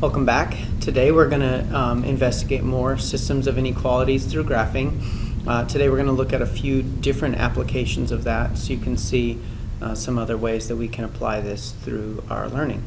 Welcome back. Today we're going to investigate more systems of inequalities through graphing. Today we're going to look at a few different applications of that so you can see some other ways that we can apply this through our learning.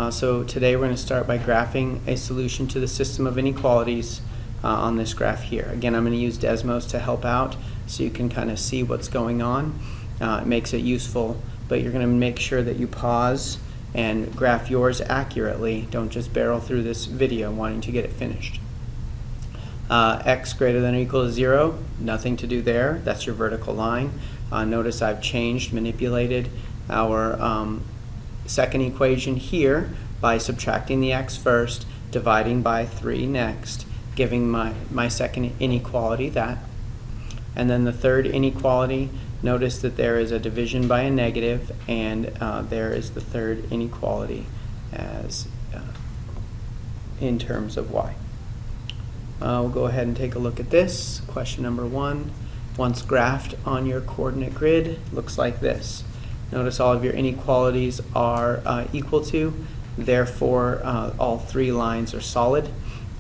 So today we're going to start by graphing a solution to the system of inequalities on this graph here. Again, I'm going to use Desmos to help out so you can kind of see what's going on. It makes it useful, but you're going to make sure that you pause and graph yours accurately. Don't just barrel through this video wanting to get it finished. X greater than or equal to 0, nothing to do there. That's your vertical line. Notice I've manipulated our second equation here by subtracting the x first, dividing by 3 next, giving my second inequality that. And then the third inequality, notice that there is a division by a negative, and there is the third inequality as in terms of y. We'll go ahead and take a look at this. Question number 1. Once graphed on your coordinate grid, looks like this. Notice all of your inequalities are equal to, therefore all 3 lines are solid.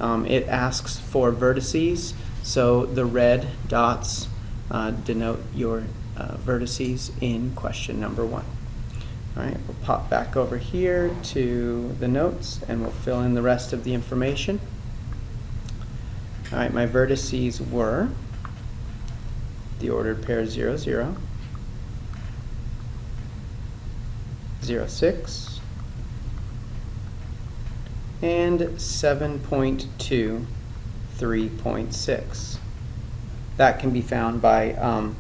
It asks for vertices, so the red dots denote your vertices in question number 1. All right, we'll pop back over here to the notes and we'll fill in the rest of the information. All right, my vertices were the ordered pair 0, 0, 0, 6, and 7.2, 3.6. That can be found by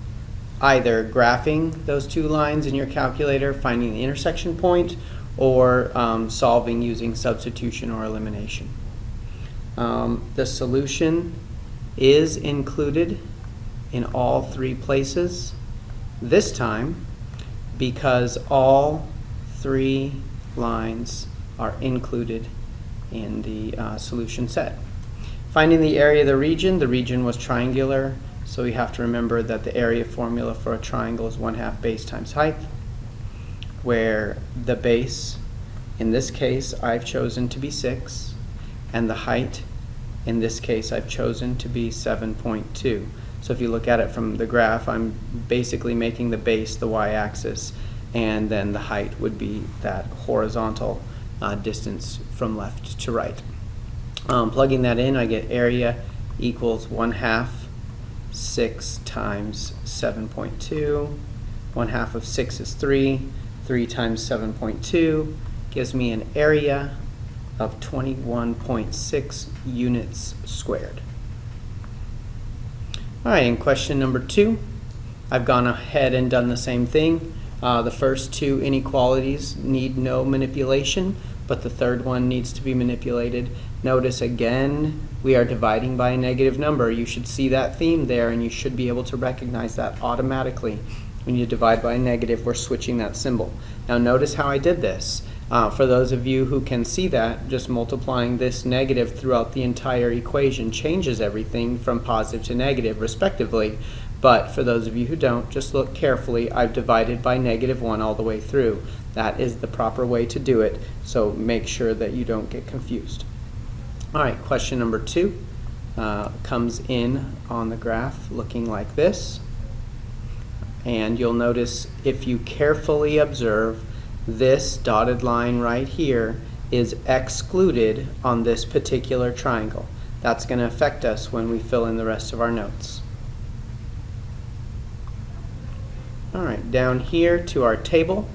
either graphing those 2 lines in your calculator, finding the intersection point, or solving using substitution or elimination. The solution is included in all 3 places this time because all 3 lines are included in the solution set. Finding the area of the region was triangular, so we have to remember that the area formula for a triangle is 1/2 base times height, where the base, in this case, I've chosen to be 6, and the height, in this case, I've chosen to be 7.2. So if you look at it from the graph, I'm basically making the base the y-axis, and then the height would be that horizontal distance from left to right. Plugging that in, I get area equals 1/2 6 times 7.2. 1/2 of 6 is 3. 3 times 7.2 gives me an area of 21.6 units squared. All right, in question number 2, I've gone ahead and done the same thing. The first 2 inequalities need no manipulation, but the third one needs to be manipulated. Notice again, we are dividing by a negative number. You should see that theme there, and you should be able to recognize that automatically. When you divide by a negative, we're switching that symbol. Now notice how I did this. For those of you who can see that, just multiplying this negative throughout the entire equation changes everything from positive to negative, respectively. But for those of you who don't, just look carefully. I've divided by -1 all the way through. That is the proper way to do it, so make sure that you don't get confused. All right, question number 2 comes in on the graph looking like this. And you'll notice, if you carefully observe, this dotted line right here is excluded on this particular triangle. That's going to affect us when we fill in the rest of our notes. All right, down here to our table,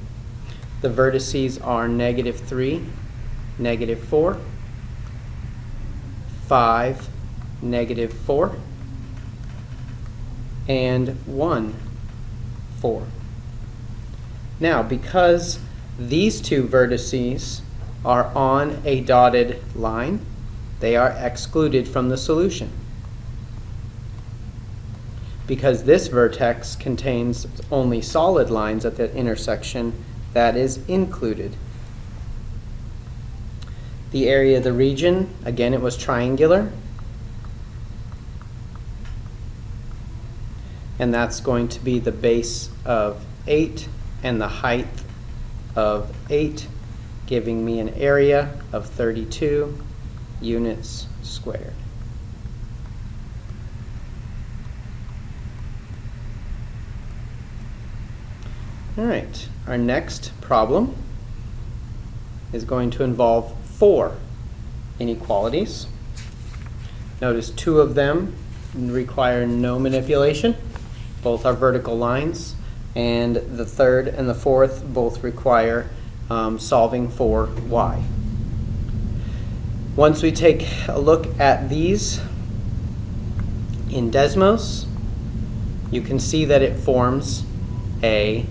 the vertices are -3, -4, 5, -4, and 1, 4. Now, because these 2 vertices are on a dotted line, they are excluded from the solution. Because this vertex contains only solid lines at the intersection, that is included. The area of the region, again, it was triangular. And that's going to be the base of 8 and the height of 8 giving me an area of 32 units squared. All right, our next problem is going to involve 4 inequalities. Notice 2 of them require no manipulation. Both are vertical lines. And the third and the fourth both require solving for y. Once we take a look at these in Desmos, you can see that it forms a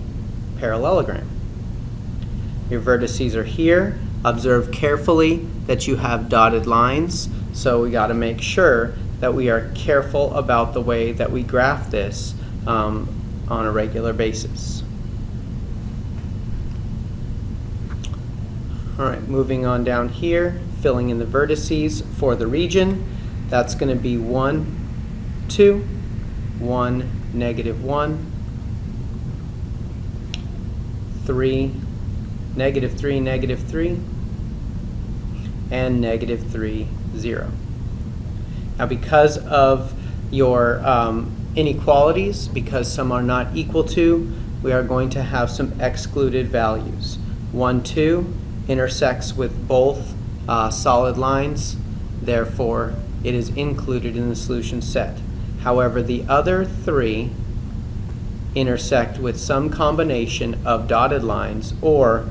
parallelogram. Your vertices are here. Observe carefully that you have dotted lines, so we got to make sure that we are careful about the way that we graph this on a regular basis. All right, moving on down here, filling in the vertices for the region. That's going to be 1, 2, 1, negative 1, 3, negative 3, negative 3, and negative 3, 0. Now because of your inequalities, because some are not equal to, we are going to have some excluded values. 1, 2 intersects with both solid lines, therefore it is included in the solution set. However, the other 3 intersect with some combination of dotted lines, or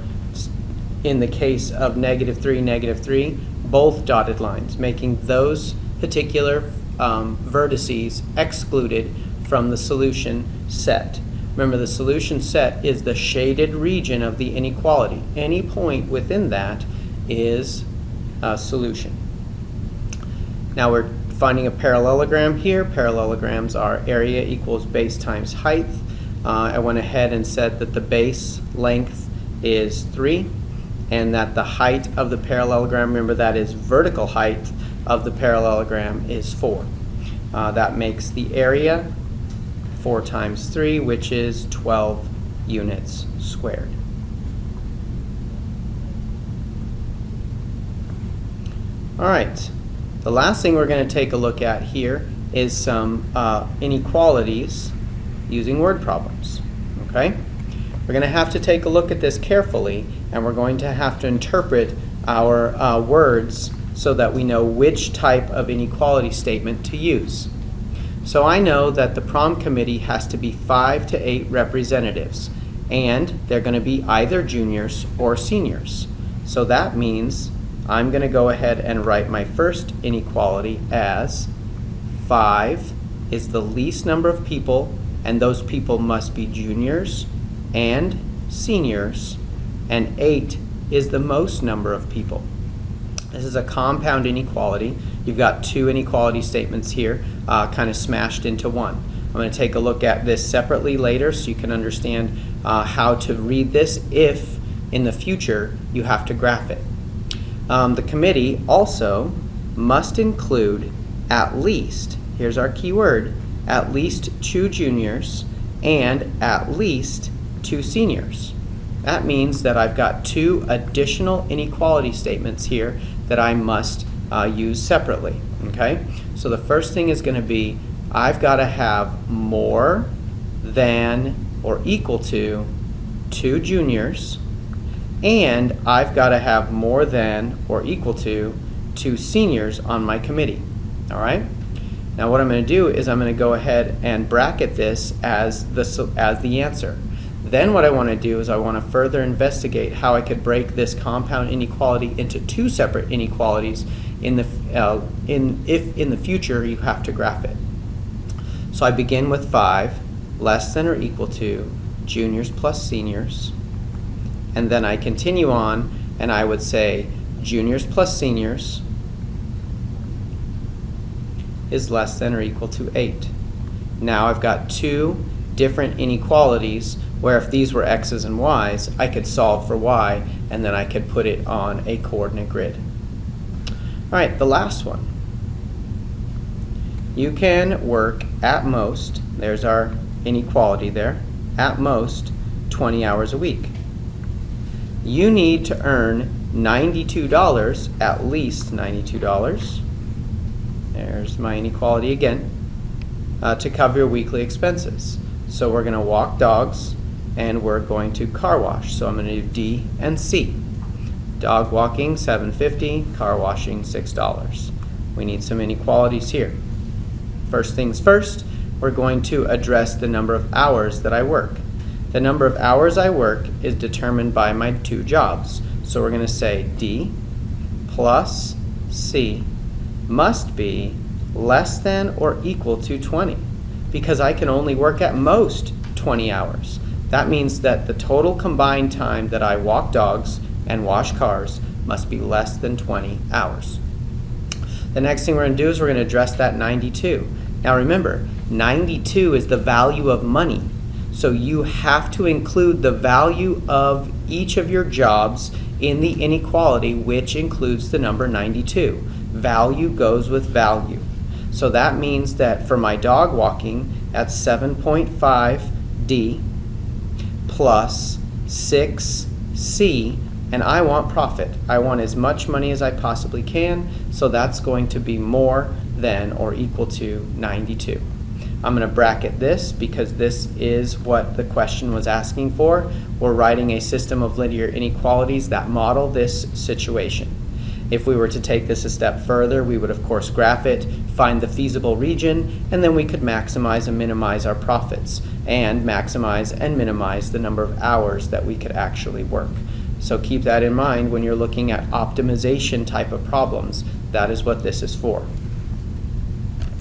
in the case of negative 3, both dotted lines, making those particular vertices excluded from the solution set. Remember, the solution set is the shaded region of the inequality. Any point within that is a solution. Now we're finding a parallelogram here. Parallelograms are area equals base times height. I went ahead and said that the base length is 3 and that the height of the parallelogram, remember that is vertical height of the parallelogram, is 4. That makes the area 4 times 3, which is 12 units squared. All right, the last thing we're going to take a look at here is some inequalities using word problems. Okay? We're going to have to take a look at this carefully, and we're going to have to interpret our words so that we know which type of inequality statement to use. So I know that the prom committee has to be 5 to 8 representatives, and they're going to be either juniors or seniors. So that means I'm going to go ahead and write my first inequality as 5 is the least number of people, and those people must be juniors and seniors, and 8 is the most number of people. This is a compound inequality. You've got 2 inequality statements here kind of smashed into one. I'm going to take a look at this separately later so you can understand how to read this if in the future you have to graph it. The committee also must include at least, here's our key word, at least 2 juniors and at least 2 seniors. That means that I've got 2 additional inequality statements here that I must use separately. Okay? So the first thing is going to be I've got to have more than or equal to 2 juniors, and I've got to have more than or equal to 2 seniors on my committee. All right? Now what I'm going to do is I'm going to go ahead and bracket this as the answer. Then what I want to do is I want to further investigate how I could break this compound inequality into 2 separate inequalities if in the future you have to graph it. So I begin with 5 less than or equal to juniors plus seniors, and then I continue on and I would say juniors plus seniors is less than or equal to 8. Now I've got 2 different inequalities where if these were x's and y's, I could solve for y, and then I could put it on a coordinate grid. All right, the last one. You can work at most, there's our inequality there, at most 20 hours a week. You need to earn $92, at least $92. There's my inequality again, to cover your weekly expenses. So we're going to walk dogs and we're going to car wash. So I'm going to do D and C. Dog walking, $7.50, car washing, $6. We need some inequalities here. First things first, we're going to address the number of hours that I work. The number of hours I work is determined by my two jobs. So we're going to say D plus C must be less than or equal to 20, because I can only work at most 20 hours. That means that the total combined time that I walk dogs and wash cars must be less than 20 hours. The next thing we're going to do is we're going to address that 92. Now remember, 92 is the value of money. So you have to include the value of each of your jobs in the inequality, which includes the number 92. Value goes with value. So that means that for my dog walking, that's 7.5 D plus 6C, and I want profit. I want as much money as I possibly can, so that's going to be more than or equal to 92. I'm going to bracket this because this is what the question was asking for. We're writing a system of linear inequalities that model this situation. If we were to take this a step further, we would of course graph it, find the feasible region, and then we could maximize and minimize our profits, and maximize and minimize the number of hours that we could actually work. So keep that in mind when you're looking at optimization type of problems. That is what this is for.